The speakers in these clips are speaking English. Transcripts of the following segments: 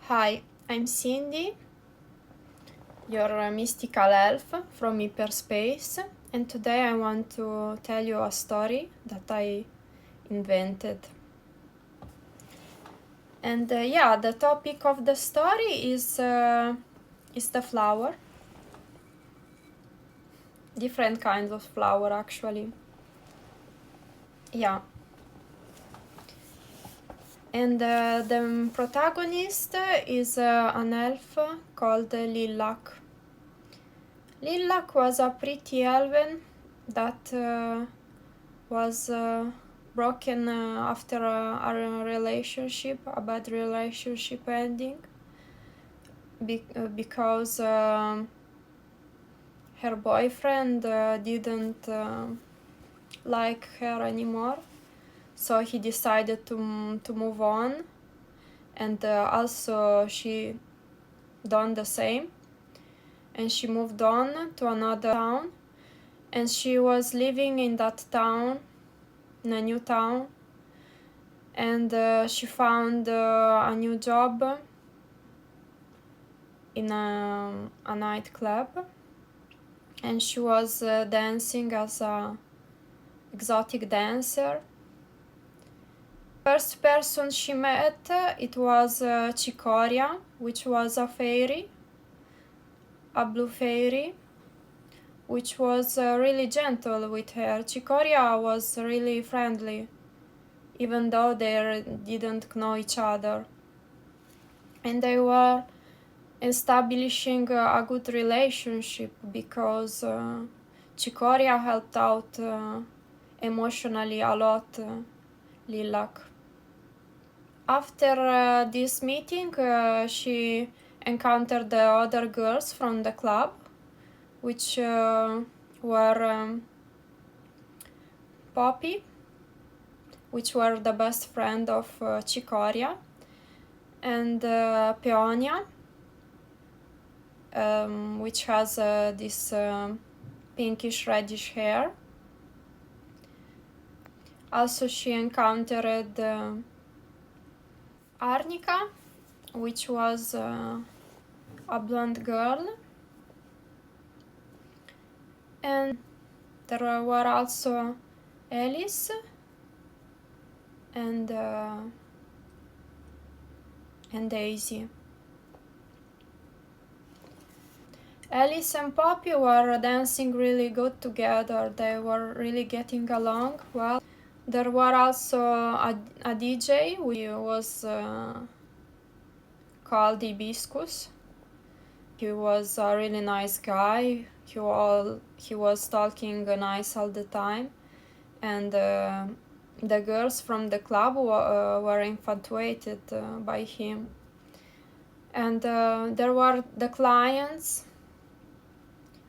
Hi, I'm Cindy, your mystical elf from hyperspace, and today I want to tell you a story that I invented. And the topic of the story is the flower. Different kinds of flower, actually. Yeah. And the protagonist is an elf called Lilac. Lilac was a pretty elven that was broken after a relationship, a bad relationship ending, because her boyfriend didn't like her anymore, so he decided to move on, and also she done the same, and she moved on to another town, and she was living in that town, in a new town, and she found a new job in a nightclub, and she was dancing as a exotic dancer. First person she met, it was Cicoria, which was a fairy, a blue fairy, which was really gentle with her. Cicoria was really friendly, even though they didn't know each other, and they were establishing a good relationship because Cicoria helped out emotionally a lot Lilac. After this meeting, she encountered the other girls from the club, which were Poppy, which were the best friend of Cicoria, and Peonia, which has this pinkish reddish hair. Also, she encountered Arnica, which was a blonde girl, and there were also Alice and Daisy. Alice and Poppy were dancing really good together. They were really getting along well. There were also a DJ who was called Hibiscus. He was a really nice guy. He was talking nice all the time, and the girls from the club were infatuated by him. And there were the clients,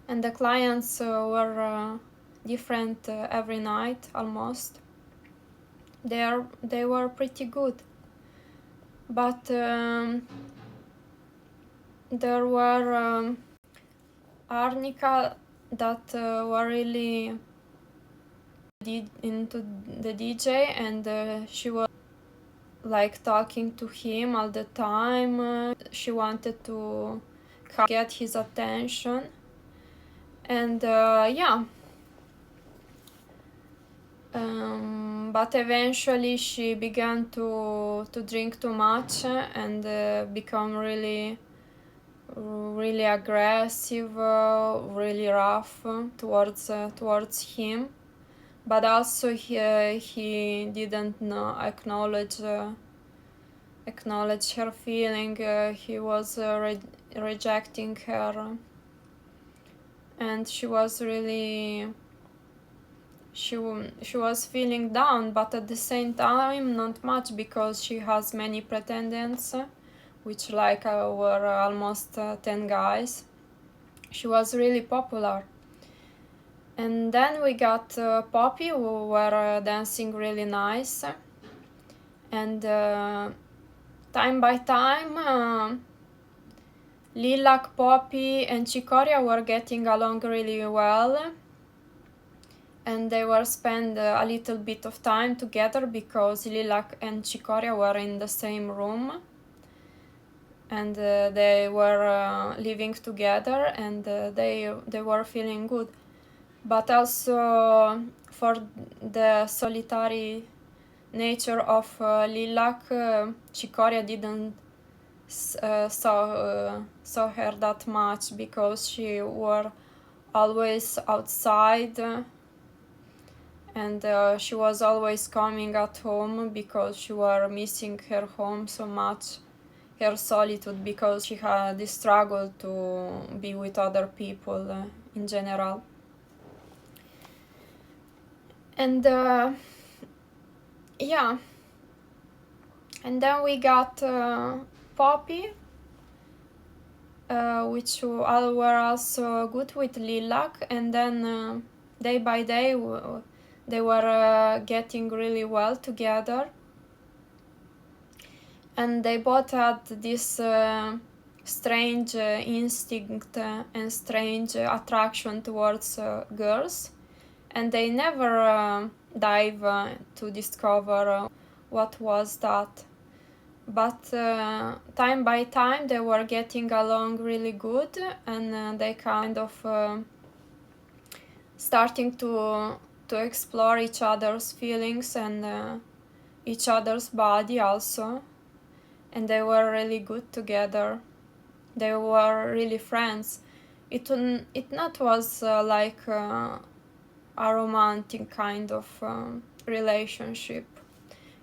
and the clients were different every night almost. They were pretty good, but there were Arnica that were really into the DJ, and she was like talking to him all the time. She wanted to get his attention, and but eventually she began to drink too much and become really aggressive, really rough towards him. But also he didn't acknowledge her feeling. He was rejecting her, and she was really she was feeling down, but at the same time not much, because she has many pretenders, which were almost 10 guys. She was really popular. And then we got Poppy, who were dancing really nice, and time by time Lilac, Poppy and Cicoria were getting along really well, and they were spend a little bit of time together because Lilac and Cicoria were in the same room, and they were living together, and they were feeling good. But also for the solitary nature of Lilac, Cicoria didn't saw her that much, because she were always outside, and she was always coming at home because she were missing her home so much, her solitude, because she had this struggle to be with other people in general. And yeah, and then we got Poppy, which were also good with Lilac, and then day by day they were getting really well together, and they both had this strange instinct and strange attraction towards girls, and they never dive to discover what was that. But time by time they were getting along really good, and they kind of starting to explore each other's feelings and each other's body also, and they were really good together. They were really friends. It not was like a romantic kind of relationship.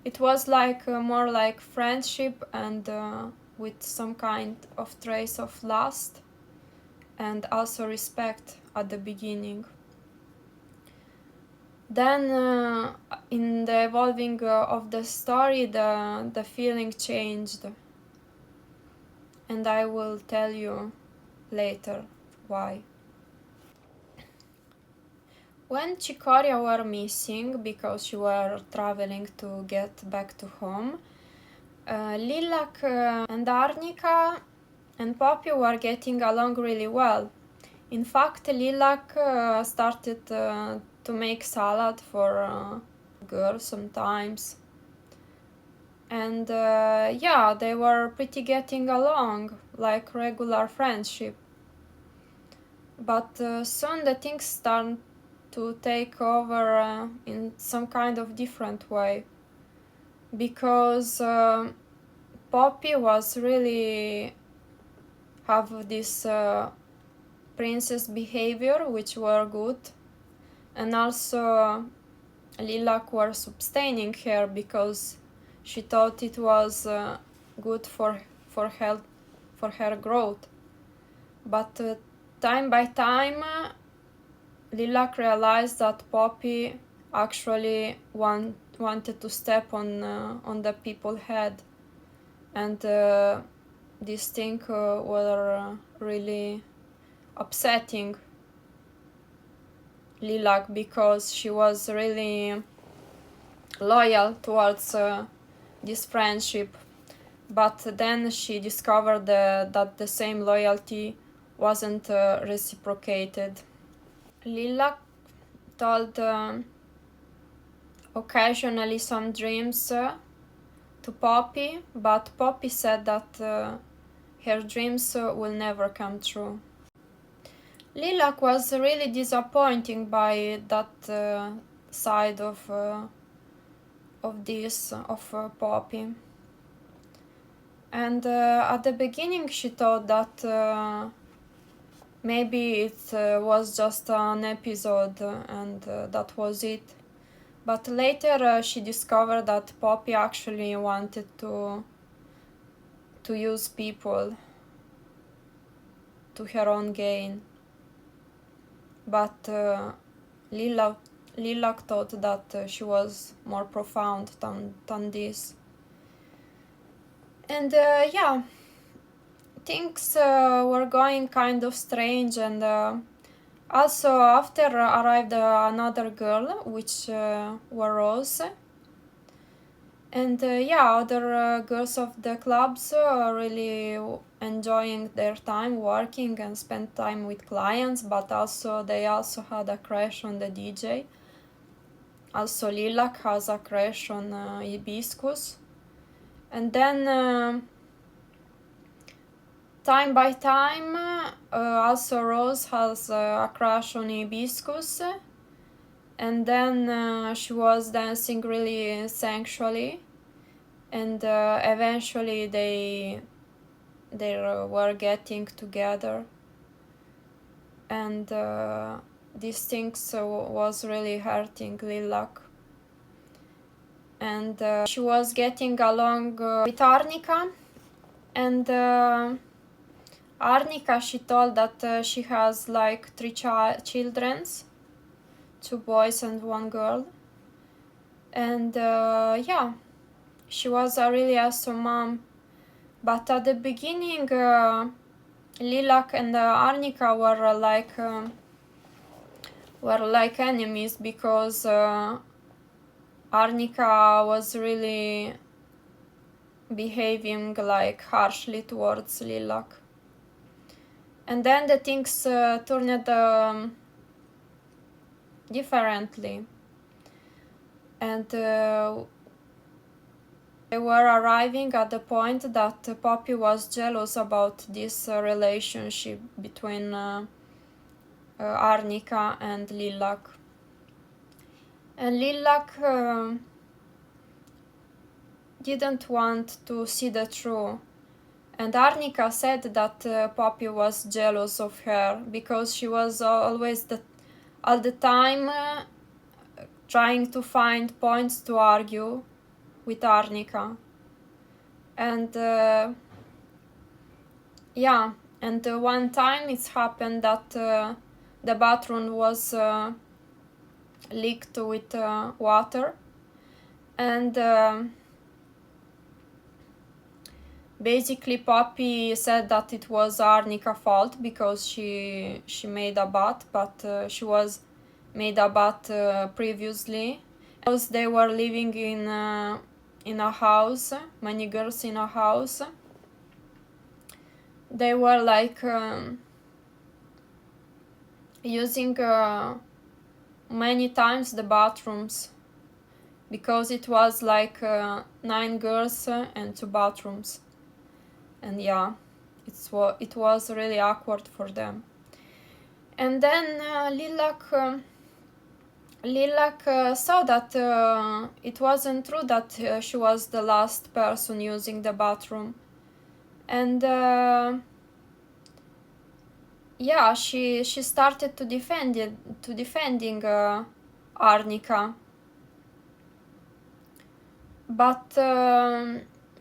It was like more like friendship, and with some kind of trace of lust and also respect at the beginning. Then in the evolving of the story, the feeling changed, and I will tell you later why. When Cicoria were missing because she were traveling to get back to home, Lilac and Arnica and Poppy were getting along really well. In fact, Lilac started to make salad for girls sometimes. And yeah, they were pretty getting along, like regular friendship. But soon the things started to take over in some kind of different way, because Poppy was really have this princess behavior, which were good, and also Lilac were sustaining her because she thought it was good for her growth. But time by time Lilac realized that Poppy actually wanted to step on the people's head, and this thing were really upsetting Lilac, because she was really loyal towards this friendship. But then she discovered that the same loyalty wasn't reciprocated. Lilac told occasionally some dreams to Poppy, but Poppy said that her dreams will never come true. Lilac was really disappointing by that side of Poppy, and at the beginning she thought that maybe it was just an episode and that was it. But later she discovered that Poppy actually wanted to use people to her own gain. But Lilac thought that she was more profound than this. And yeah, things were going kind of strange, and also after arrived another girl, which were Rose. And yeah, other girls of the clubs really enjoying their time working and spend time with clients, but also they also had a crush on the DJ. Also Lilac has a crush on Hibiscus. And then Time by time, also Rose has a crush on Hibiscus, and then she was dancing really sensually, and eventually they were getting together, and these things was really hurting Lilac. And she was getting along with Arnica, and Arnica, she told that she has like 3 children, 2 boys and 1 girl, and yeah, she was a really awesome mom. But at the beginning, Lilac and Arnica were like enemies, because Arnica was really behaving like harshly towards Lilac. And then the things turned differently, and they were arriving at the point that Poppy was jealous about this relationship between Arnica and Lilac. And Lilac didn't want to see the truth. And Arnica said that Poppy was jealous of her because she was always all the time trying to find points to argue with Arnica. And yeah, and one time it happened that the bathroom was leaked with water, and basically Poppy said that it was Arnica's fault because she made a bath, but she was made a bath previously, because they were living in a house, many girls in a house. They were like using many times the bathrooms, because it was like 9 girls and 2 bathrooms. And yeah, it was really awkward for them. And then Lilac saw that it wasn't true that she was the last person using the bathroom. And yeah, she started to defending Arnica.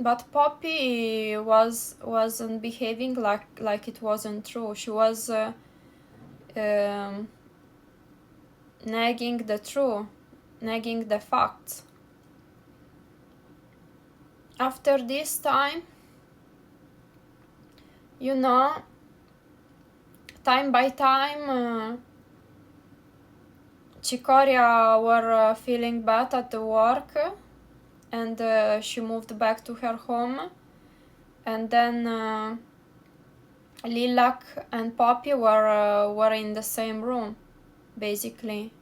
But Poppy wasn't behaving like it wasn't true. She was nagging the truth, nagging the facts. After this time, you know, time by time, Cicoria were feeling bad at the work, and she moved back to her home. And then Lilac and Poppy were in the same room, basically,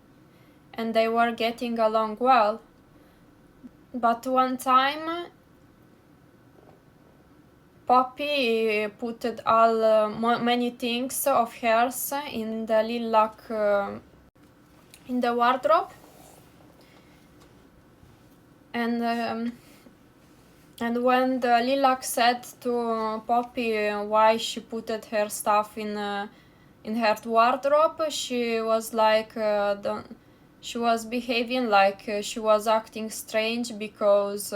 and they were getting along well. But one time, Poppy put many things of hers in the Lilac in the wardrobe, and when the Lilac said to Poppy why she put her stuff in her wardrobe, she was like she was behaving like she was acting strange, because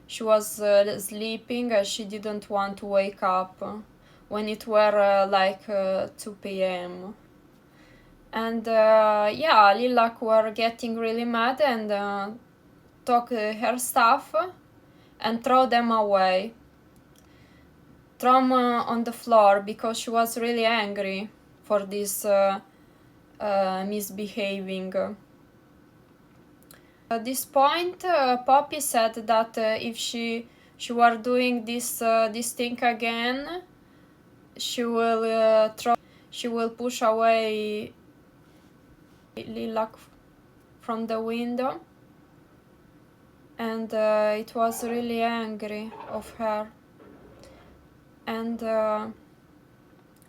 she was sleeping and she didn't want to wake up when it were like 2 p.m. And yeah, Lilac were getting really mad and took her stuff and throw them away. Throw them on the floor, because she was really angry for this misbehaving. At this point, Poppy said that if she were doing this thing again, she will push away Lilac from the window, and it was really angry of her. And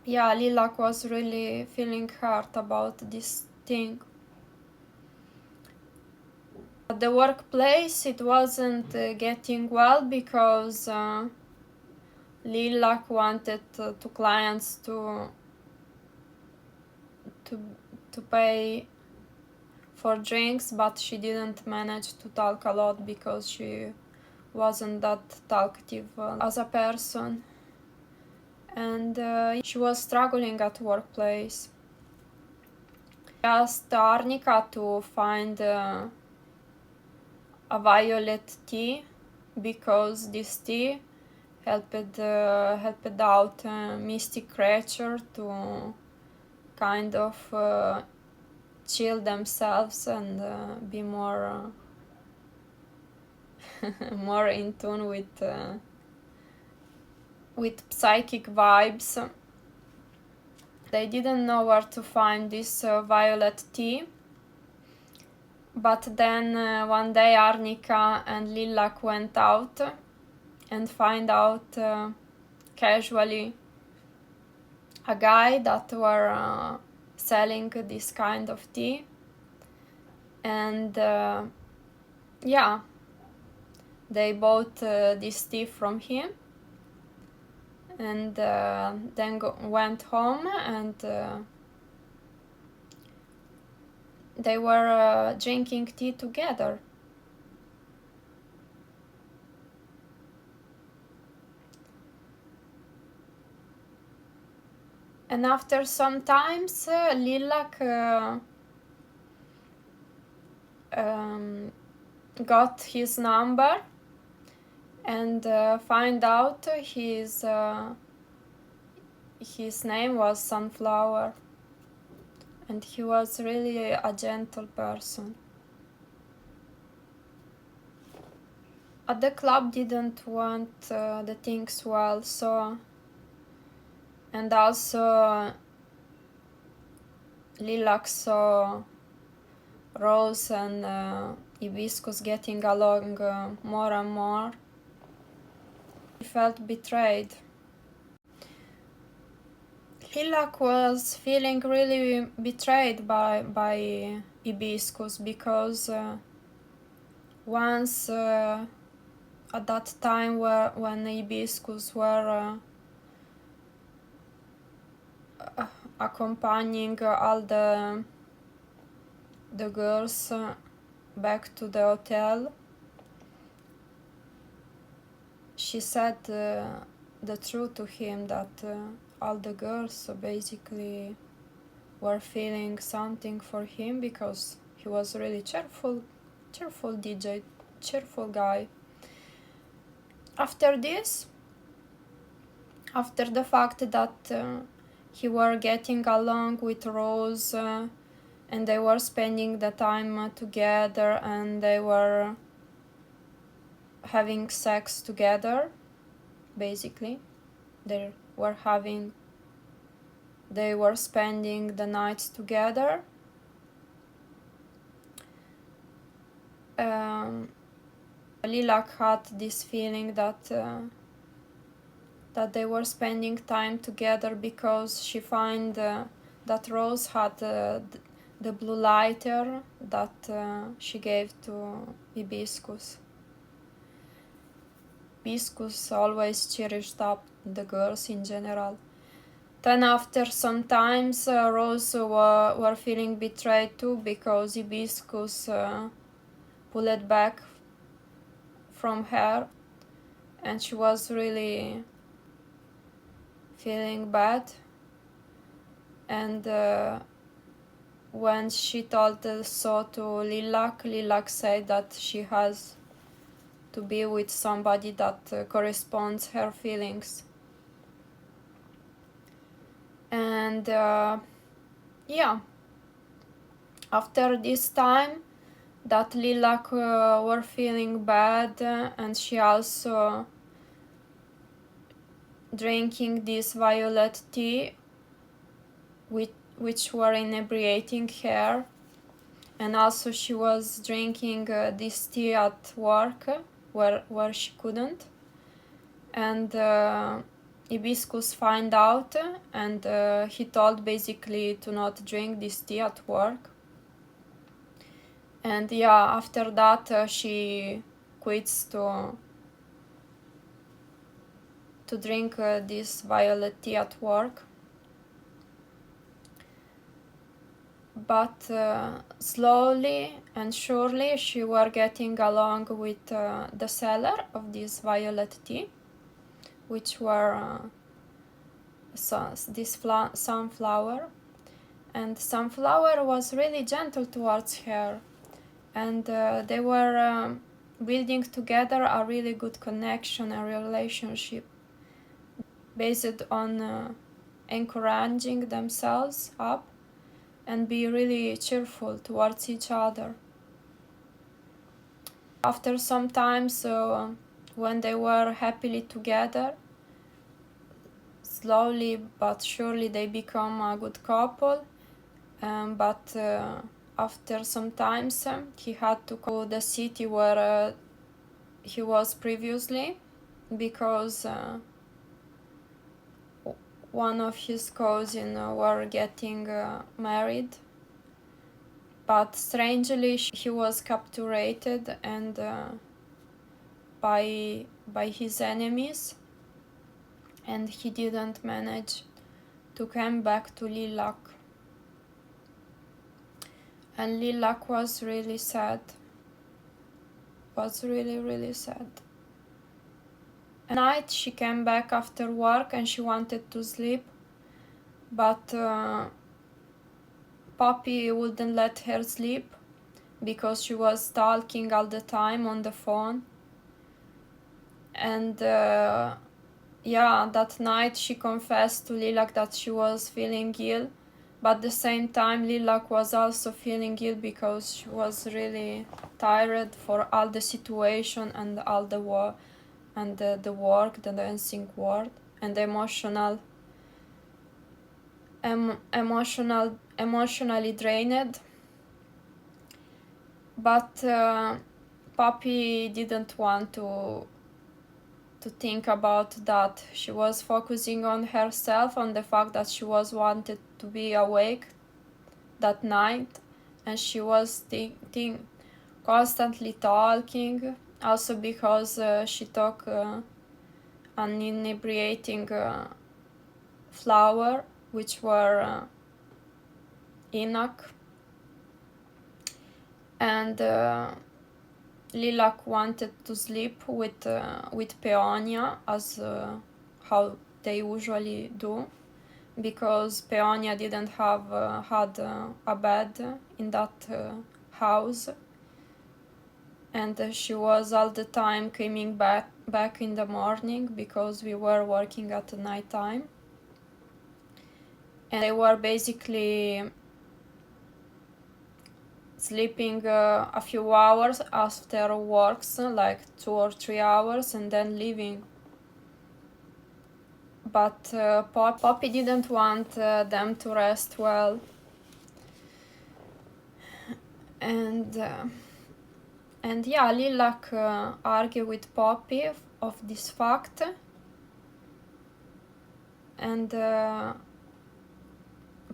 yeah, Lilac was really feeling hurt about this thing. At the workplace, it wasn't getting well because Lilac wanted to clients to pay for drinks, but she didn't manage to talk a lot because she wasn't that talkative as a person, and she was struggling at workplace. She asked Arnica to find a violet tea because this tea helped out a mystic creature to kind of chill themselves and be more more in tune with psychic vibes. They didn't know where to find this violet tea, but then one day Arnica and Lilac went out and find out casually a guy that were selling this kind of tea, and yeah, they bought this tea from him, and then went home, and they were drinking tea together. And after some times, Lilac got his number and find out his name was Sunflower, and he was really a gentle person. At the club didn't want the things well, so, and also Lilac saw Rose and Hibiscus getting along more and more. He felt betrayed. Lilac was feeling really betrayed by Hibiscus because once at that time when Hibiscus were accompanying all the girls back to the hotel, she said the truth to him that all the girls basically were feeling something for him because he was really cheerful DJ, cheerful guy. After this, after the fact that he were getting along with Rose and they were spending the time together and they were having sex together, basically they were spending the nights together. Lilac had this feeling that they were spending time together because she found that Rose had the blue lighter that she gave to Hibiscus. Hibiscus always cherished up the girls in general. Then after some times, Rose were feeling betrayed too because Hibiscus pulled back from her, and she was really feeling bad. And when she told so to Lilac said that she has to be with somebody that corresponds her feelings. And yeah, after this time that Lilac were feeling bad, and she also drinking this violet tea which were inebriating her, and also she was drinking this tea at work where she couldn't, and Hibiscus find out, and he told basically to not drink this tea at work. And yeah, after that she quits to drink this violet tea at work. But slowly and surely she were getting along with the seller of this violet tea, which were this sunflower. And Sunflower was really gentle towards her, and they were building together a really good connection, a relationship based on encouraging themselves up and be really cheerful towards each other. After some time, when they were happily together, slowly but surely they become a good couple. But after some time, he had to go to the city where he was previously, because one of his cousins were getting married. But strangely, he was captured and by his enemies, and he didn't manage to come back to Lilac. And Lilac was really sad. Was really, really sad. At night she came back after work and she wanted to sleep, but Poppy wouldn't let her sleep because she was talking all the time on the phone. And yeah, that night she confessed to Lilac that she was feeling ill, but at the same time Lilac was also feeling ill because she was really tired for all the situation and all the war and the work, the dancing work, and emotionally drained. But Poppy didn't want to think about that. She was focusing on herself, on the fact that she was wanted to be awake that night, and she was constantly talking, also because she took an inebriating flower, which were Enoch. And Lilac wanted to sleep with Peonia, as how they usually do, because Peonia didn't have had a bed in that house, and she was all the time coming back in the morning because we were working at the night time, and they were basically sleeping a few hours after works, like 2 or 3 hours, and then leaving. But Poppy didn't want them to rest well, and yeah, Lilac argued with Poppy of this fact, and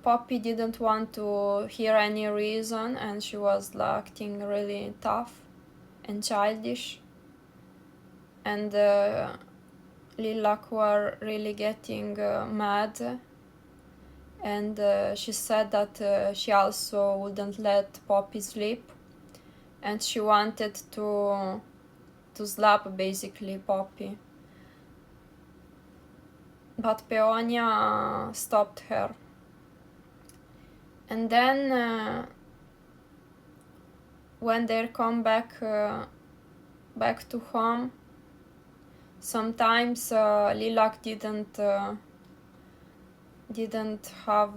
Poppy didn't want to hear any reason, and she was acting really tough and childish, and Lilac were really getting mad, and she said that she also wouldn't let Poppy sleep, and she wanted to slap basically Poppy, but Peonia stopped her. And then when they come back to home, sometimes Lilac didn't have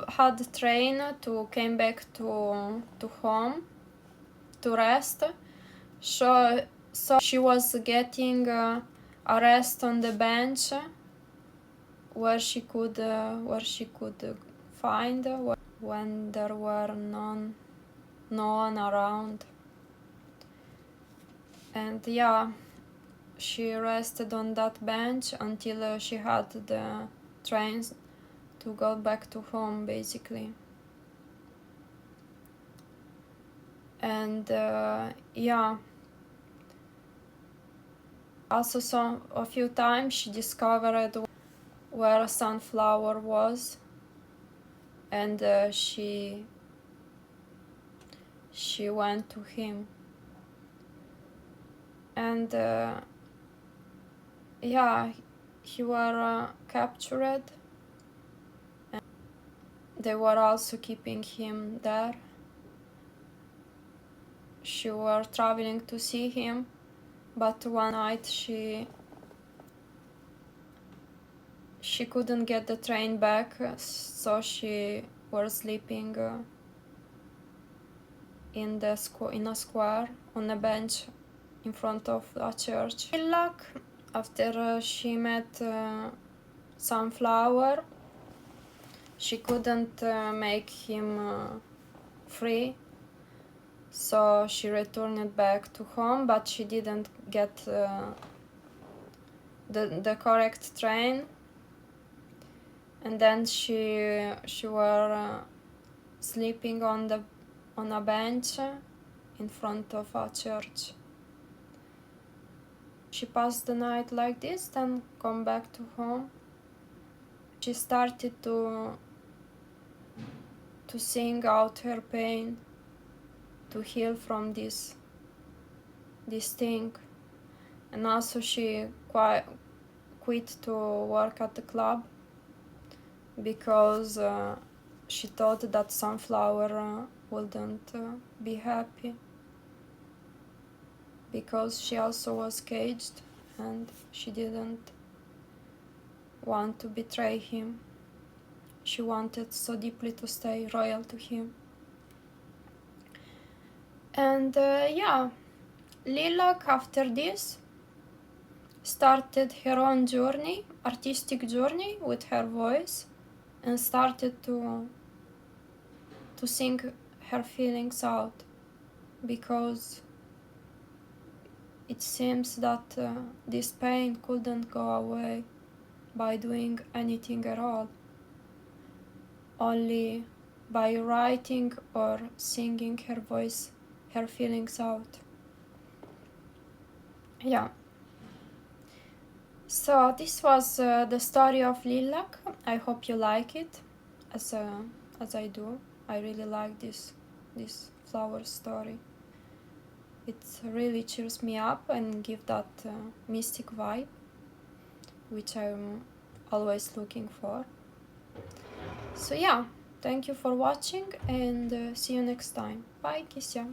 had train to came back to home to rest, so she was getting a rest on the bench where she could find when there were no one around. And yeah, she rested on that bench until she had the trains to go back to home, basically. And yeah, also a few times she discovered where a sunflower was, and she went to him. And yeah, he were captured, and they were also keeping him there. She were traveling to see him, but one night she couldn't get the train back, so she was sleeping in a square on a bench in front of a church. In luck, after she met Sunflower, she couldn't make him free, so she returned back to home, but she didn't get the correct train. And then she were sleeping on a bench in front of a church. She passed the night like this, then come back to home. She started to sing out her pain, to heal from this thing. And also she quit to work at the club, because she thought that Sunflower wouldn't be happy, because she also was caged and she didn't want to betray him. She wanted so deeply to stay loyal to him. And yeah, Lilac after this started her own journey, artistic journey with her voice, and started to sing her feelings out, because it seems that this pain couldn't go away by doing anything at all, only by writing or singing her feelings out. Yeah. So this was the story of Lilac. I hope you like it, as I do. I really like this flower story. It really cheers me up and gives that mystic vibe, which I'm always looking for. So yeah, thank you for watching, and see you next time. Bye, Kisya.